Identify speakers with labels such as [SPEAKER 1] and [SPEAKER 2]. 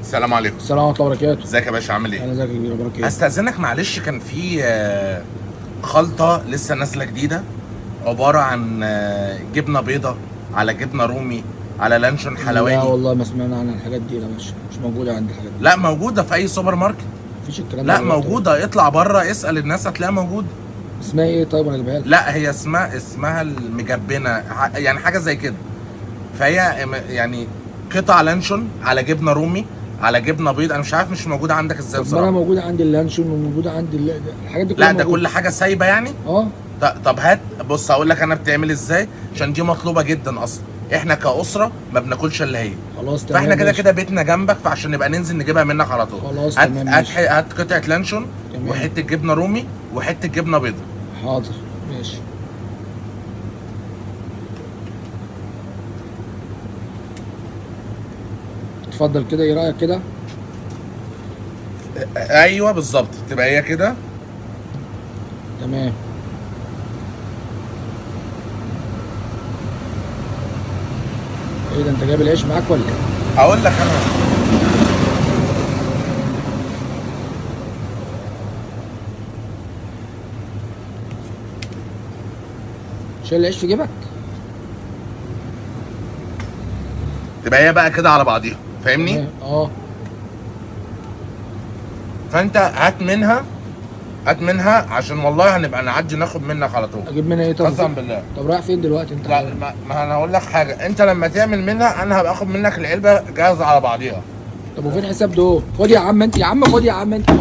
[SPEAKER 1] السلام عليكم.
[SPEAKER 2] السلام ورحمه الله وبركاته.
[SPEAKER 1] ازيك يا باشا، عامل ايه؟
[SPEAKER 2] انا ازيك يا كبير، اخبارك ايه؟
[SPEAKER 1] استاذنك معلش، كان في خلطه لسه نازله جديده، عباره عن جبنه بيضه على جبنه رومي على لانشون
[SPEAKER 2] لا
[SPEAKER 1] حلواني.
[SPEAKER 2] والله ما سمعنا عن الحاجات دي يا باشا، مش موجوده عندي الحاجات دي.
[SPEAKER 1] لا موجوده في اي سوبر ماركت.
[SPEAKER 2] مفيش الكلام ده
[SPEAKER 1] لا
[SPEAKER 2] دلوقتي.
[SPEAKER 1] موجوده، اطلع بره اسال الناس هتلاقيها موجوده.
[SPEAKER 2] اسمها ايه طيب انا اجيبها لك؟
[SPEAKER 1] لا هي اسمها المجبنه، يعني حاجه زي كده. فهي يعني قطع لانشون على جبنه رومي على جبنه بيض. انا مش عارف مش موجوده عندك ازاي
[SPEAKER 2] طب ما انا
[SPEAKER 1] بصراحه.
[SPEAKER 2] موجوده عندي اللانشون وموجوده عندي الحاجات دي كلها
[SPEAKER 1] لا ده
[SPEAKER 2] موجودة.
[SPEAKER 1] كل حاجه سايبه يعني.
[SPEAKER 2] اه
[SPEAKER 1] طب هات، بص هقول لك انا بتعمل ازاي، عشان دي مطلوبه جدا اصلا. احنا كاسره ما بناكلش الا هي.
[SPEAKER 2] خلاص تمام
[SPEAKER 1] فاحنا كده
[SPEAKER 2] ماشي.
[SPEAKER 1] كده بيتنا جنبك، فعشان نبقى ننزل نجيبها منك على طول.
[SPEAKER 2] خلاص
[SPEAKER 1] هات
[SPEAKER 2] تمام
[SPEAKER 1] هات
[SPEAKER 2] ماشي.
[SPEAKER 1] هات قطعه لانشون
[SPEAKER 2] تمام.
[SPEAKER 1] وحته جبنه رومي وحته جبنه بيضاء.
[SPEAKER 2] حاضر ماشي. اتفضل كده، ايه رايك كده؟
[SPEAKER 1] ايوه بالظبط، تبقى هي كده.
[SPEAKER 2] تمام. ايه ده، انت جايب العيش معاك ولا ايه؟
[SPEAKER 1] هقول لك انا،
[SPEAKER 2] شايل العيش في جيبك؟
[SPEAKER 1] تبقى هي بقى كده على بعضيها، فاهمني؟
[SPEAKER 2] تمام. اه
[SPEAKER 1] فانت هات منها عشان والله هنبقى نعدي ناخد منك على طول.
[SPEAKER 2] اجيب منها ايه طب؟
[SPEAKER 1] قسما بالله.
[SPEAKER 2] طب رايح فين دلوقتي انت؟
[SPEAKER 1] لا ما انا هقول لك حاجه، انت لما تعمل منها انا هبقى اخد منك العلبه جاهزه على بعضيها.
[SPEAKER 2] طب وفين حساب دول؟ خد يا عم انت، يا عم خد يا عم انت.